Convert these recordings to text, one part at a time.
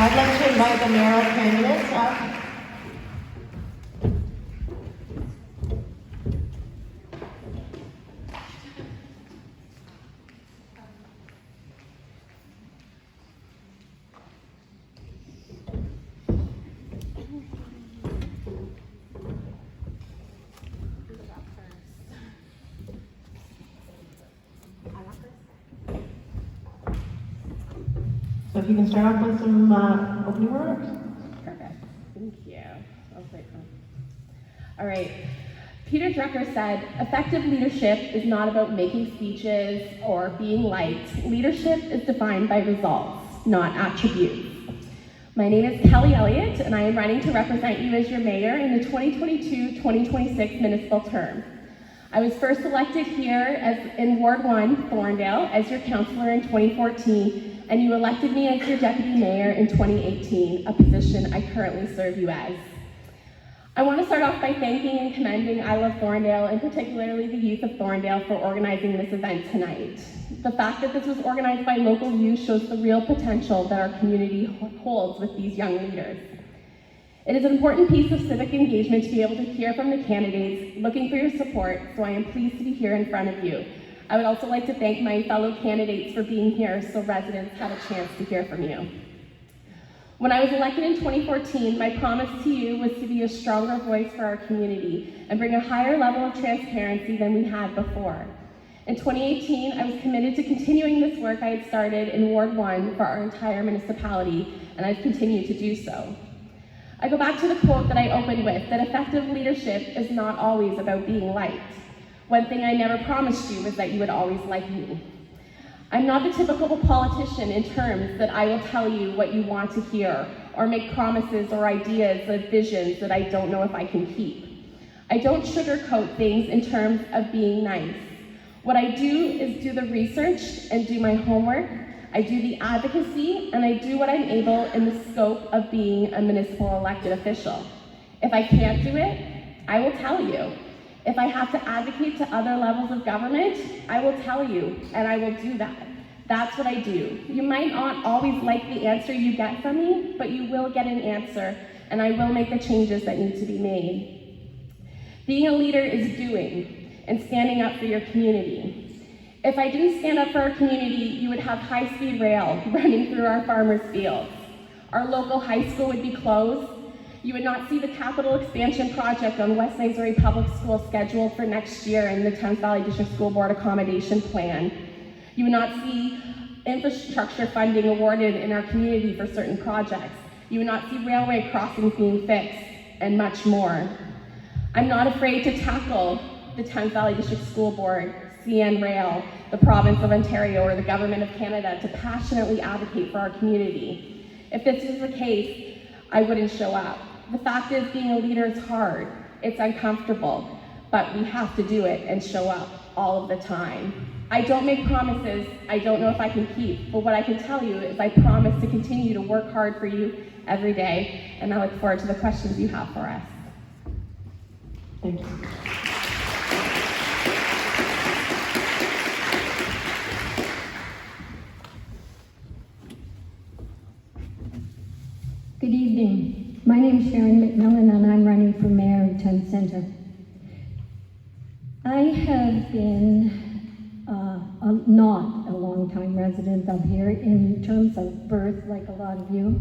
I'd like to invite the mayoral candidates up. So if you can start off with some opening remarks. Perfect. Thank you. All right. Peter Drucker said, effective leadership is not about making speeches or being liked. Leadership is defined by results, not attributes. My name is Kelly Elliott, and I am running to represent you as your mayor in the 2022-2026 municipal term. I was first elected here in Ward 1, Thorndale, as your councilor in 2014, and you elected me as your deputy mayor in 2018, a position I currently serve you as. I want to start off by thanking and commending I Love Thorndale, and particularly the youth of Thorndale, for organizing this event tonight. The fact that this was organized by local youth shows the real potential that our community holds with these young leaders. It is an important piece of civic engagement to be able to hear from the candidates looking for your support, so I am pleased to be here in front of you. I would also like to thank my fellow candidates for being here so residents have a chance to hear from you. When I was elected in 2014, my promise to you was to be a stronger voice for our community and bring a higher level of transparency than we had before. In 2018, I was committed to continuing this work I had started in Ward 1 for our entire municipality, and I've continued to do so. I go back to the quote that I opened with, that effective leadership is not always about being liked. One thing I never promised you was that you would always like me. I'm not the typical politician in terms that I will tell you what you want to hear or make promises or ideas or visions that I don't know if I can keep. I don't sugarcoat things in terms of being nice. What I do is do the research and do my homework. I do the advocacy, and I do what I'm able in the scope of being a municipal elected official. If I can't do it, I will tell you. If I have to advocate to other levels of government, I will tell you, and I will do that. That's what I do. You might not always like the answer you get from me, but you will get an answer, and I will make the changes that need to be made. Being a leader is doing and standing up for your community. If I didn't stand up for our community, you would have high-speed rail running through our farmers' fields. Our local high school would be closed. You would not see the capital expansion project on West Missouri Public School scheduled for next year in the Thames Valley District School Board accommodation plan. You would not see infrastructure funding awarded in our community for certain projects. You would not see railway crossings being fixed, and much more. I'm not afraid to tackle the Thames Valley District School Board, CN Rail, the province of Ontario, or the government of Canada to passionately advocate for our community. If this was the case, I wouldn't show up. The fact is, being a leader is hard. It's uncomfortable, but we have to do it and show up all of the time. I don't make promises I don't know if I can keep, but what I can tell you is I promise to continue to work hard for you every day, and I look forward to the questions you have for us. Thank you. Good evening. My name is Sharron McMillan, and I'm running for mayor in Town Centre. I have been not a long-time resident of here in terms of birth, like a lot of you.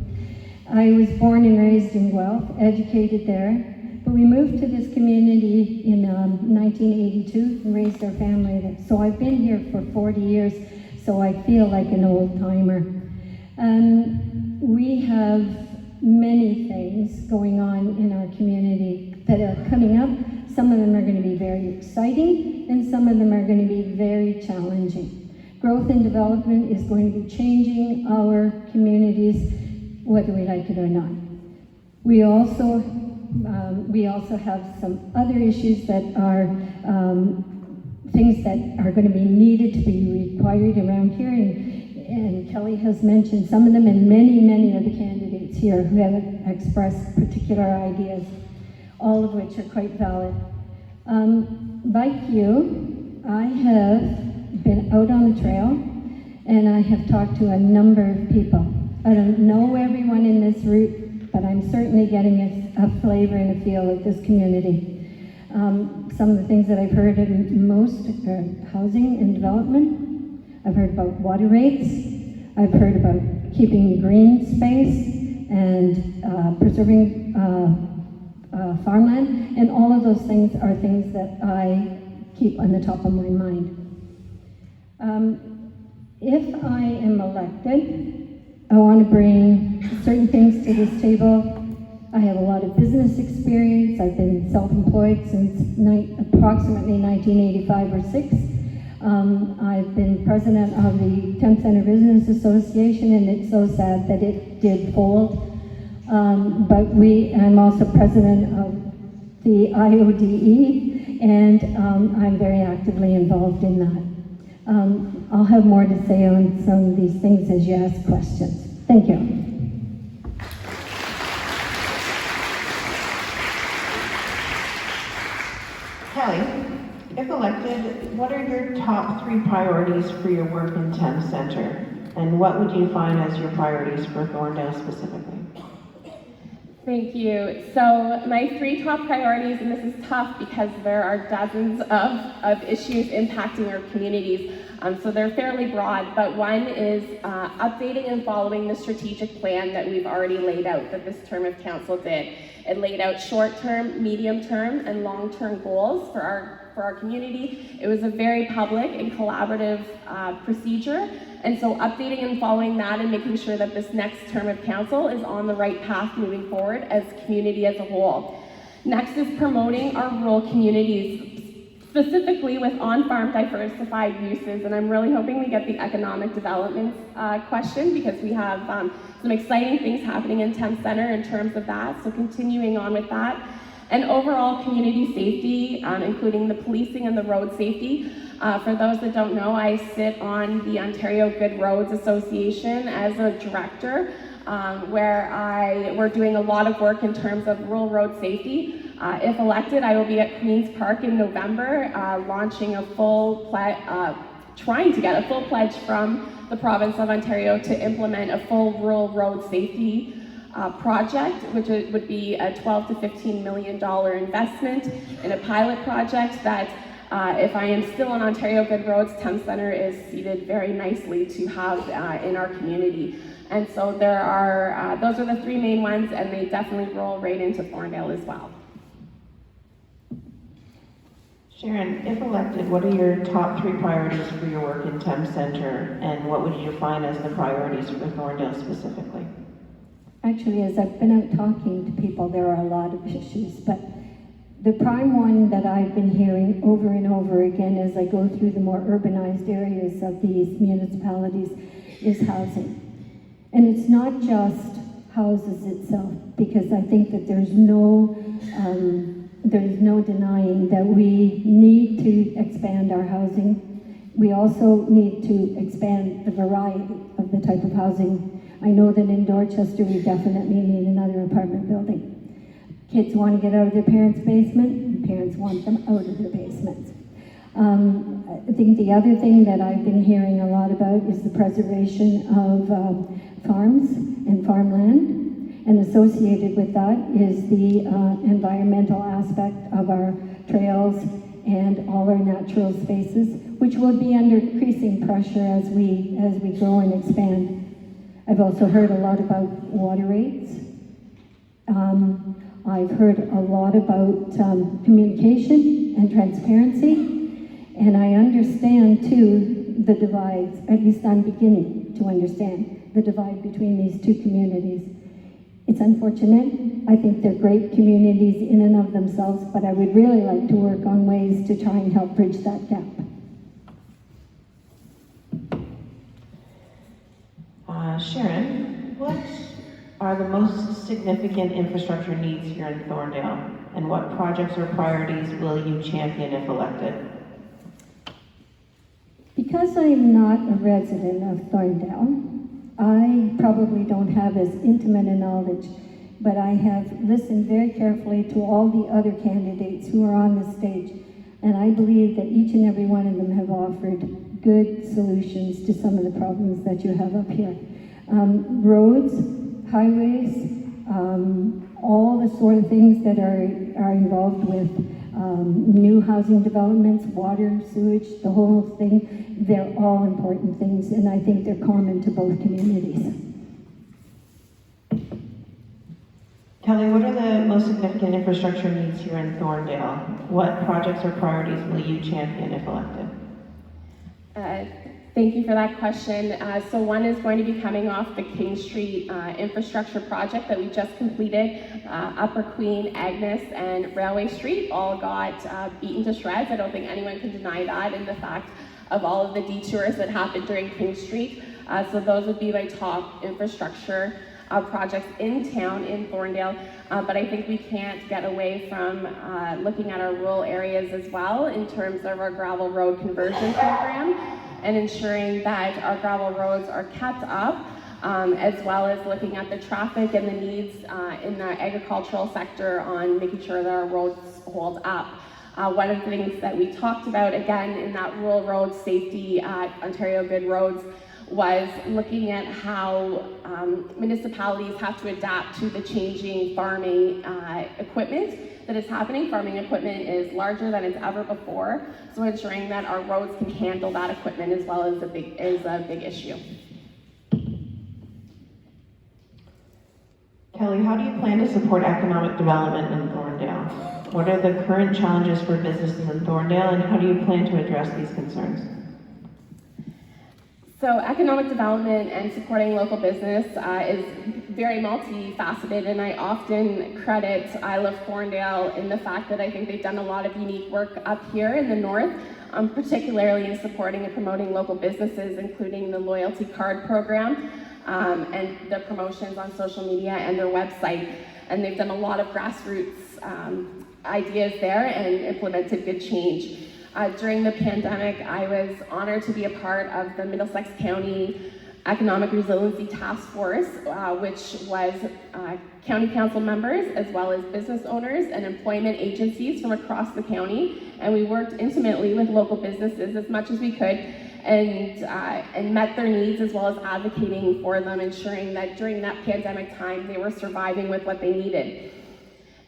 I was born and raised in Guelph, educated there, but we moved to this community in 1982 and raised our family there. So I've been here for 40 years, so I feel like an old-timer. We have many things going on in our community that are coming up. Some of them are going to be very exciting, and some of them are going to be very challenging. Growth and development is going to be changing our communities, whether we like it or not. We also have some other issues that are things that are going to be needed to be required around here, and Kelly has mentioned some of them, and many of the candidates here who have expressed particular ideas, all of which are quite valid. Like you, I have been out on the trail, and I have talked to a number of people. I don't know everyone in this route, but I'm certainly getting a flavor and a feel of this community. Some of the things that I've heard most are housing and development. I've heard about water rates. I've heard about keeping green space and preserving farmland, and all of those things are things that I keep on the top of my mind. If I am elected, I want to bring certain things to this table. I have a lot of business experience. I've been self-employed since approximately 1985 or 6. I've been president of the Temp Center Business Association, and it's so sad that it did fold. But I'm also president of the IODE, and I'm very actively involved in that. I'll have more to say on some of these things as you ask questions. Thank you. Kelly, if elected, what are your top 3 priorities for your work in Thames Centre? And what would you define as your priorities for Thorndale specifically? Thank you. So my 3 top priorities, and this is tough because there are dozens of issues impacting our communities, so they're fairly broad, but one is updating and following the strategic plan that we've already laid out, that this term of council did. It laid out short-term, medium-term, and long-term goals for our community. It was a very public and collaborative procedure, and so updating and following that and making sure that this next term of council is on the right path moving forward as a community as a whole. Next is promoting our rural communities, specifically with on-farm diversified uses, and I'm really hoping we get the economic development question, because we have some exciting things happening in Thames Centre in terms of that, so continuing on with that. And overall community safety, including the policing and the road safety. For those that don't know, I sit on the Ontario Good Roads Association as a director, where we're doing a lot of work in terms of rural road safety. If elected, I will be at Queen's Park in November, launching a trying to get a full pledge from the province of Ontario to implement a full rural road safety project, which would be a $12 to $15 million investment in a pilot project that, if I am still on Ontario Good Roads, Thames Centre is seated very nicely to have in our community. And so there are, those are the 3 main ones, and they definitely roll right into Thorndale as well. Sharron, if elected, what are your top 3 priorities for your work in Thames Centre, and what would you define as the priorities for Thorndale specifically? Actually, as I've been out talking to people, there are a lot of issues, but the prime one that I've been hearing over and over again as I go through the more urbanized areas of these municipalities is housing. And it's not just houses itself, because I think that there's no denying that we need to expand our housing. We also need to expand the variety of the type of housing. I know that in Dorchester we definitely need another apartment building. Kids want to get out of their parents' basement, and parents want them out of their basements. I think the other thing that I've been hearing a lot about is the preservation of farms and farmland, and associated with that is the environmental aspect of our trails and all our natural spaces, which will be under increasing pressure as we grow and expand. I've also heard a lot about water rates. I've heard a lot about communication and transparency, and I understand too the divides, at least I'm beginning to understand the divide between these 2 communities. It's unfortunate. I think they're great communities in and of themselves, but I would really like to work on ways to try and help bridge that gap. Sharron, what are the most significant infrastructure needs here in Thorndale, and what projects or priorities will you champion if elected? Because I'm not a resident of Thorndale, I probably don't have as intimate a knowledge, but I have listened very carefully to all the other candidates who are on the stage, and I believe that each and every one of them have offered good solutions to some of the problems that you have up here. Roads, highways, all the sort of things that are involved with new housing developments, water, sewage, the whole thing, they're all important things, and I think they're common to both communities. Kelly, what are the most significant infrastructure needs here in Thorndale? What projects or priorities will you champion if elected? Thank you for that question. So one is going to be coming off the King Street infrastructure project that we just completed. Upper Queen, Agnes, and Railway Street all got beaten to shreds. I don't think anyone can deny that, and the fact of all of the detours that happened during King Street. So those would be my top infrastructure projects in town in Thorndale, but I think we can't get away from looking at our rural areas as well in terms of our gravel road conversion program and ensuring that our gravel roads are kept up, as well as looking at the traffic and the needs in the agricultural sector on making sure that our roads hold up. One of the things that we talked about, again, in that rural road safety at Ontario Good Roads was looking at how municipalities have to adapt to the changing farming equipment that is happening. Farming equipment is larger than it's ever before, so ensuring that our roads can handle that equipment as well is a big issue. Kelly, how do you plan to support economic development in Thorndale? What are the current challenges for businesses in Thorndale, and how do you plan to address these concerns? So economic development and supporting local business is very multifaceted, and I often credit I Love Thorndale in the fact that I think they've done a lot of unique work up here in the north, particularly in supporting and promoting local businesses, including the loyalty card program and the promotions on social media and their website. And they've done a lot of grassroots ideas there and implemented good change. During the pandemic, I was honored to be a part of the Middlesex County Economic Resiliency Task Force, which was county council members as well as business owners and employment agencies from across the county. And we worked intimately with local businesses as much as we could and met their needs as well as advocating for them, ensuring that during that pandemic time, they were surviving with what they needed.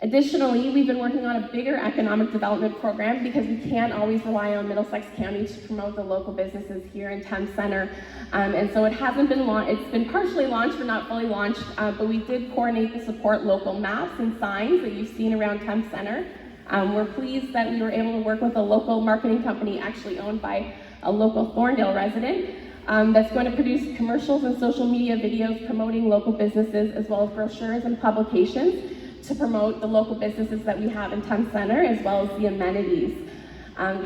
Additionally, we've been working on a bigger economic development program because we can't always rely on Middlesex County to promote the local businesses here in Thames Centre. And so it hasn't been launched, it's been partially launched but not fully launched, but we did coordinate the support local maps and signs that you've seen around Thames Centre. We're pleased that we were able to work with a local marketing company actually owned by a local Thorndale resident that's going to produce commercials and social media videos promoting local businesses as well as brochures and publications to promote the local businesses that we have in Thames Centre as well as the amenities.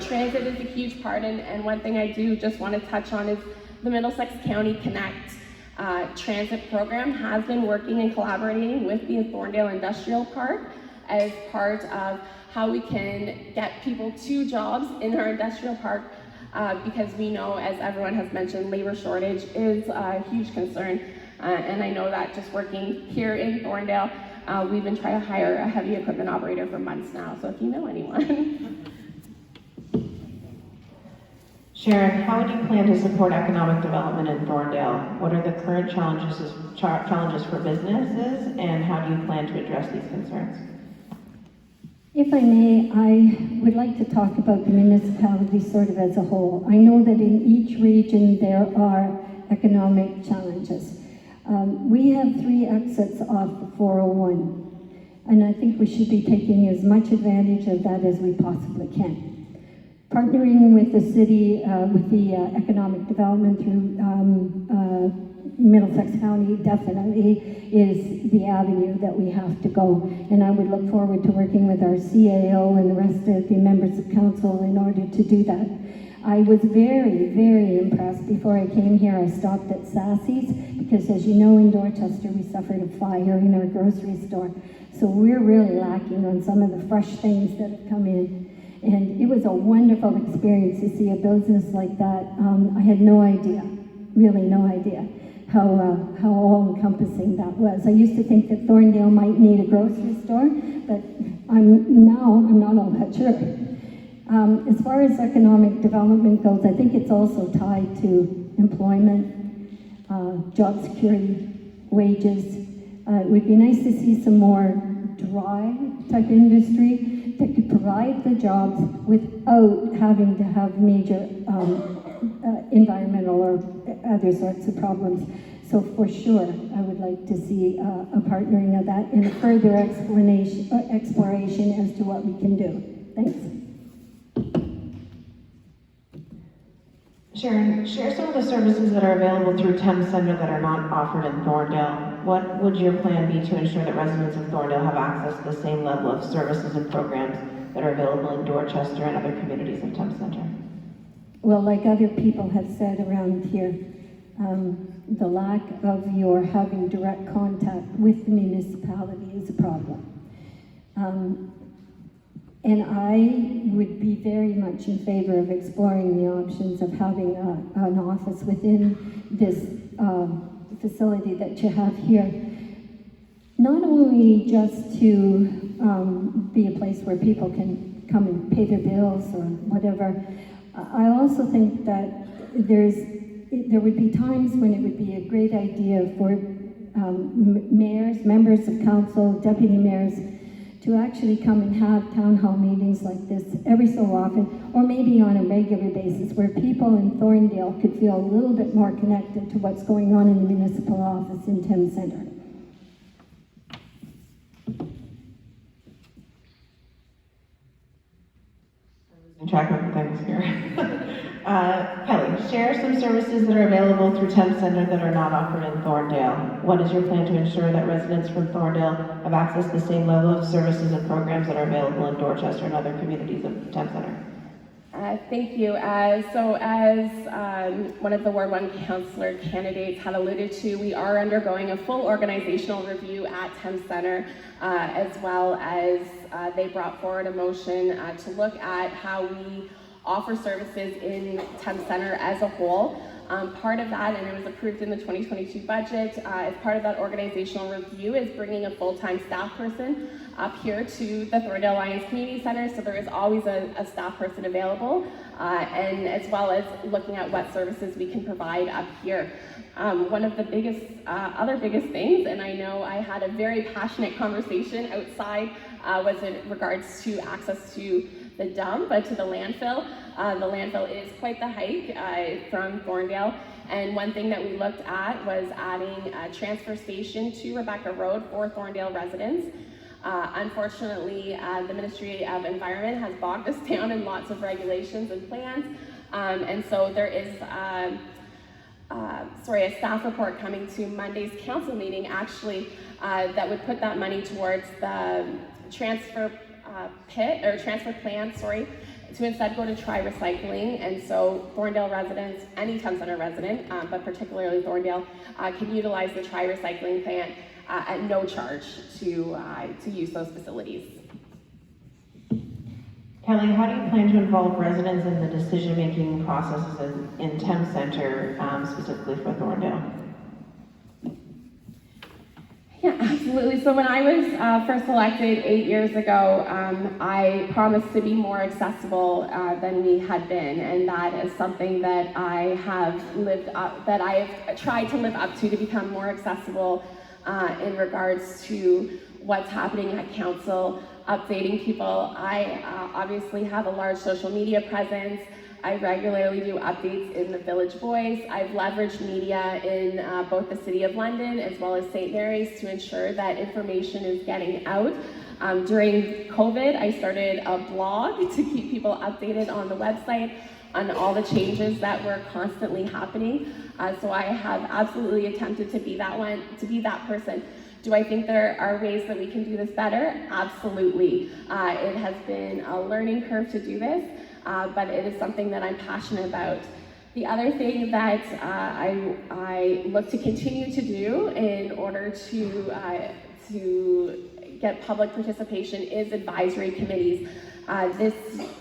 Transit is a huge part, and one thing I do just want to touch on is the Middlesex County Connect transit program has been working and collaborating with the Thorndale Industrial Park as part of how we can get people to jobs in our industrial park because we know, as everyone has mentioned, labor shortage is a huge concern. And I know that just working here in Thorndale, we've been trying to hire a heavy equipment operator for months now, so if you know anyone. Sharron, how would you plan to support economic development in Thorndale? What are the current challenges for businesses, and how do you plan to address these concerns? If I may, I would like to talk about the municipality sort of as a whole. I know that in each region there are economic challenges. We have 3 exits off the 401, and I think we should be taking as much advantage of that as we possibly can. Partnering with the city, with the economic development through Middlesex County definitely is the avenue that we have to go. And I would look forward to working with our CAO and the rest of the members of council in order to do that. I was very, very impressed. Before I came here, I stopped at Sassy's because, as you know, in Dorchester, we suffered a fire in our grocery store. So we're really lacking on some of the fresh things that have come in. And it was a wonderful experience to see a business like that. I had no idea, really no idea, how all-encompassing that was. I used to think that Thorndale might need a grocery store, but I'm not all that sure. As far as economic development goes, I think it's also tied to employment. job security, wages. It would be nice to see some more dry type industry that could provide the jobs without having to have major environmental or other sorts of problems. So for sure, I would like to see a partnering of that and a further exploration as to what we can do. Thanks. Sharron, share some of the services that are available through Thames Centre that are not offered in Thorndale. What would your plan be to ensure that residents of Thorndale have access to the same level of services and programs that are available in Dorchester and other communities of Thames Centre? Well, like other people have said around here, the lack of your having direct contact with the municipality is a problem. And I would be very much in favor of exploring the options of having an office within this facility that you have here. Not only just to be a place where people can come and pay their bills or whatever, I also think that there would be times when it would be a great idea for mayors, members of council, deputy mayors, to actually come and have town hall meetings like this every so often, or maybe on a regular basis, where people in Thorndale could feel a little bit more connected to what's going on in the municipal office in Thames Centre. Track of things here. Kelly, share some services that are available through Thames Centre that are not offered in Thorndale. What is your plan to ensure that residents from Thorndale have access to the same level of services and programs that are available in Dorchester and other communities of Thames Centre? Thank you. So as one of the Ward 1 Councilor candidates had alluded to, we are undergoing a full organizational review at Thames Centre, as well as they brought forward a motion to look at how we offer services in Thames Centre as a whole. Part of that, and it was approved in the 2022 budget, as part of that organizational review is bringing a full-time staff person up here to the Thorndale Alliance Community Centre, so there is always a staff person available, and as well as looking at what services we can provide up here. One of the biggest, other biggest things, and I know I had a very passionate conversation outside, was in regards to access to the dump, to the landfill. The landfill is quite the hike from Thorndale, and one thing that we looked at was adding a transfer station to Rebecca Road for Thorndale residents. Unfortunately, the Ministry of Environment has bogged us down in lots of regulations and plans, and so there is a staff report coming to Monday's council meeting actually that would put that money towards the transfer plan, to instead go to try recycling. And so Thorndale residents, any Thames Centre resident, but particularly Thorndale, can utilize the try recycling plant at no charge to use those facilities. Kelly, how do you plan to involve residents in the decision-making processes in Thames Centre, specifically for Thorndale? Yeah, absolutely. So when I was first elected 8 years ago, I promised to be more accessible than we had been, and that is something that I have tried to live up to become more accessible in regards to what's happening at council, updating people. I obviously have a large social media presence. I regularly do updates in the Village Voice. I've leveraged media in both the City of London as well as St. Mary's to ensure that information is getting out. During COVID, I started a blog to keep people updated on the website on all the changes that were constantly happening. So I have absolutely attempted to be that person. Do I think there are ways that we can do this better? Absolutely. It has been a learning curve to do this. But it is something that I'm passionate about. The other thing that I look to continue to do in order to get public participation is advisory committees. This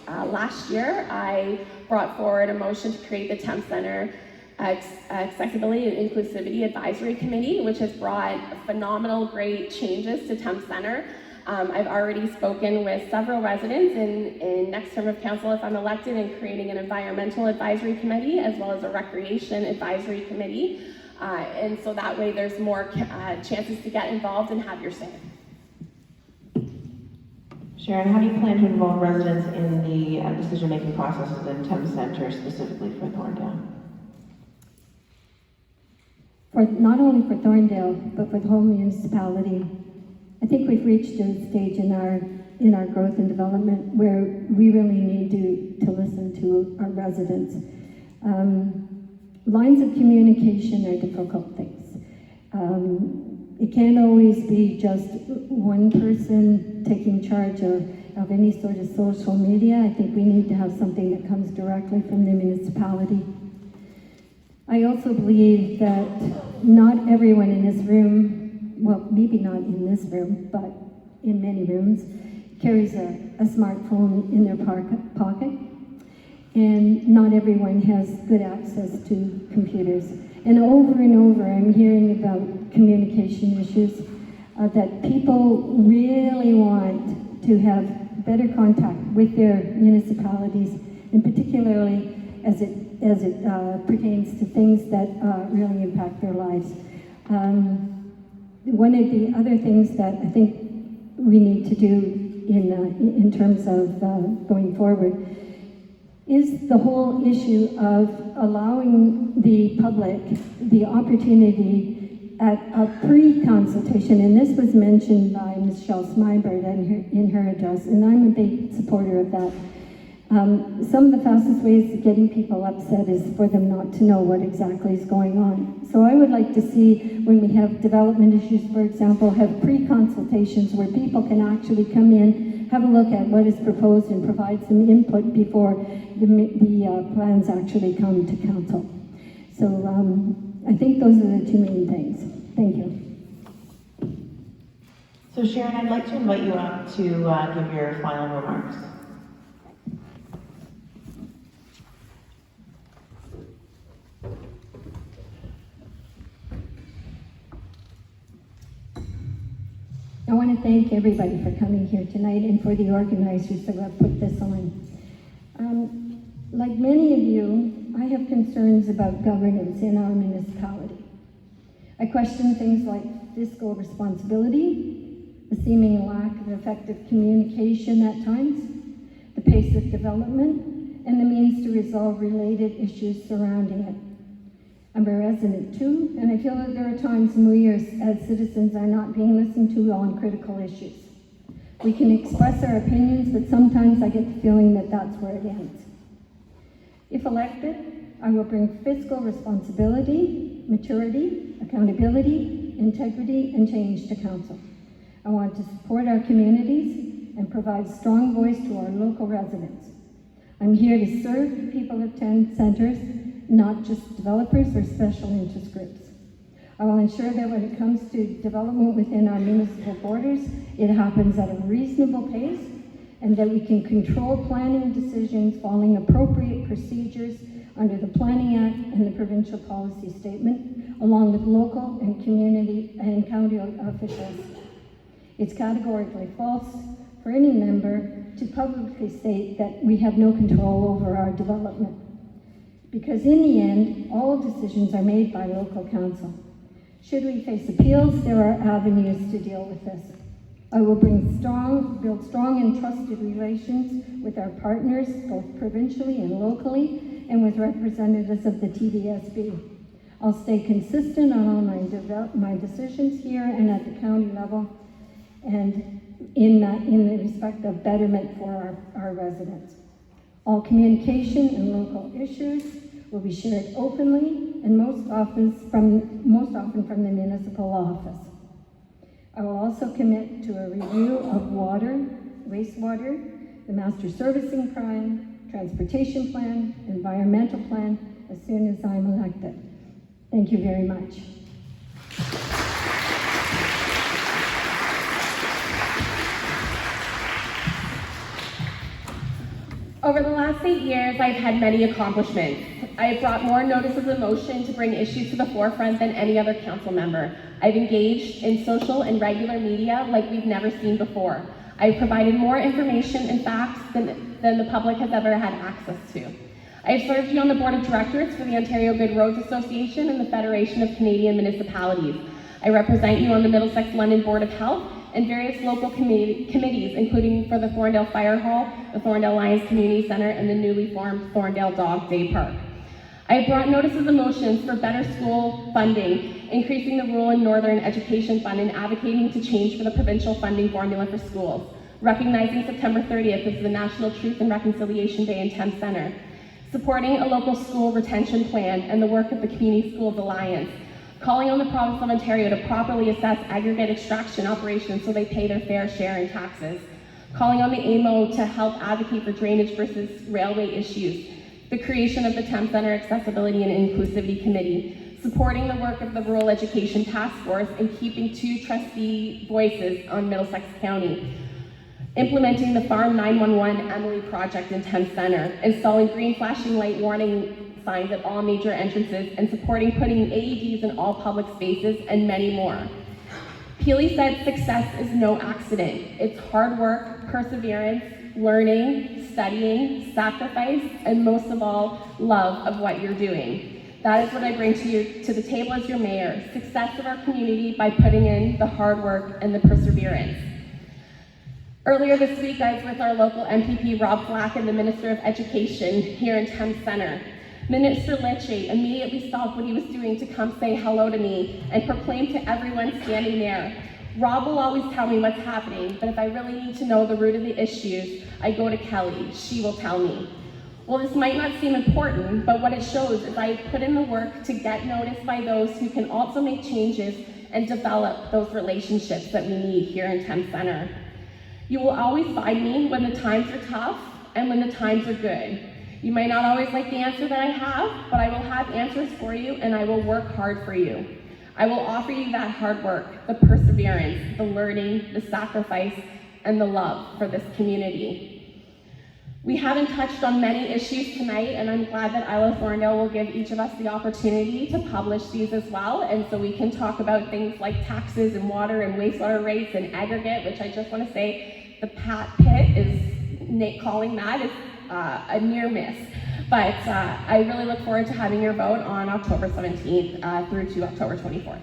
last year, I brought forward a motion to create the Thames Centre Accessibility and Inclusivity Advisory Committee, which has brought phenomenal, great changes to Thames Centre. I've already spoken with several residents in next term of council if I'm elected in creating an environmental advisory committee as well as a recreation advisory committee. And so that way there's more chances to get involved and have your say. Sharron, how do you plan to involve residents in the decision-making processes in Thames Centre, specifically for Thorndale? For not only for Thorndale, but for the whole municipality. I think we've reached a stage in our growth and development where we really need to listen to our residents. Lines of communication are difficult things. It can't always be just one person taking charge of any sort of social media. I think we need to have something that comes directly from the municipality. I also believe that not everyone in this room, well, maybe not in this room, but in many rooms, carries a smartphone in their pocket. And not everyone has good access to computers. And over, I'm hearing about communication issues, that people really want to have better contact with their municipalities, and particularly as it pertains to things that really impact their lives. One of the other things that I think we need to do in terms of going forward is the whole issue of allowing the public the opportunity at a pre-consultation, and this was mentioned by Ms. Schell-Smybert in her address, and I'm a big supporter of that. Some of the fastest ways of getting people upset is for them not to know what exactly is going on. So I would like to see, when we have development issues, for example, have pre-consultations where people can actually come in, have a look at what is proposed and provide some input before the plans actually come to council. So I think those are the two main things. Thank you. So Sharron, I'd like to invite you up to give your final remarks. I want to thank everybody for coming here tonight and for the organizers that have put this on. Like many of you, I have concerns about governance in our municipality. I question things like fiscal responsibility, the seeming lack of effective communication at times, the pace of development, and the means to resolve related issues surrounding it. I'm a resident too, and I feel that there are times when we as citizens are not being listened to on critical issues. We can express our opinions, but sometimes I get the feeling that that's where it ends. If elected, I will bring fiscal responsibility, maturity, accountability, integrity, and change to council. I want to support our communities and provide strong voice to our local residents. I'm here to serve the people of Thames Centres, not just developers or special interest groups. I will ensure that when it comes to development within our municipal borders, it happens at a reasonable pace, and that we can control planning decisions following appropriate procedures under the Planning Act and the provincial policy statement, along with local and community and county officials. It's categorically false for any member to publicly state that we have no control over our development, because in the end, all decisions are made by local council. Should we face appeals, there are avenues to deal with this. I will build strong and trusted relations with our partners, both provincially and locally, and with representatives of the Tvdsb. I'll stay consistent on all my decisions here and at the county level, and in the respect of betterment for our residents. All communication and local issues will be shared openly and most often from the municipal office. I will also commit to a review of water, wastewater, the master servicing plan, transportation plan, environmental plan as soon as I'm elected. Thank you very much. Over the last 8 years, I've had many accomplishments. I have brought more notices of motion to bring issues to the forefront than any other council member. I've engaged in social and regular media like we've never seen before. I've provided more information and facts than the public has ever had access to. I have served you on the board of directors for the Ontario Good Roads Association and the Federation of Canadian Municipalities. I represent you on the Middlesex London Board of Health and various local committees, including for the Thorndale Fire Hall, the Thorndale Lions Community Center, and the newly formed Thorndale Dog Day Park. I have brought notices of motions for better school funding, increasing the rural and northern education fund, and advocating to change for the provincial funding formula for schools, recognizing September 30th as the National Truth and Reconciliation Day in Thames Centre, supporting a local school retention plan and the work of the Community Schools Alliance, calling on the province of Ontario to properly assess aggregate extraction operations so they pay their fair share in taxes, calling on the AMO to help advocate for drainage versus railway issues, the creation of the Thames Centre Accessibility and Inclusivity Committee, supporting the work of the Rural Education Task Force, and keeping 2 trustee voices on Middlesex County, implementing the Farm 911 Emily project in Thames Centre, installing green flashing light warning signs at all major entrances, and supporting putting AEDs in all public spaces, and many more. Peely said success is no accident. It's hard work, perseverance, learning, studying, sacrifice, and most of all, love of what you're doing. That is what I bring to the table as your mayor, success of our community by putting in the hard work and the perseverance. Earlier this week, I was with our local MPP, Rob Flack, and the Minister of Education here in Thames Centre. Minister Lecce immediately stopped what he was doing to come say hello to me and proclaim to everyone standing there, Rob will always tell me what's happening, but if I really need to know the root of the issues, I go to Kelly. She will tell me. Well, this might not seem important, but what it shows is I put in the work to get noticed by those who can also make changes and develop those relationships that we need here in Thames Centre. You will always find me when the times are tough and when the times are good. You might not always like the answer that I have, but I will have answers for you and I will work hard for you. I will offer you that hard work, the perseverance, the learning, the sacrifice, and the love for this community. We haven't touched on many issues tonight, and I'm glad that Isla Thorndale will give each of us the opportunity to publish these as well, and so we can talk about things like taxes and water and wastewater rates and aggregate, which I just want to say the Pat Pit is calling that is a near miss. But I really look forward to having your vote on October 17th through to October 24th.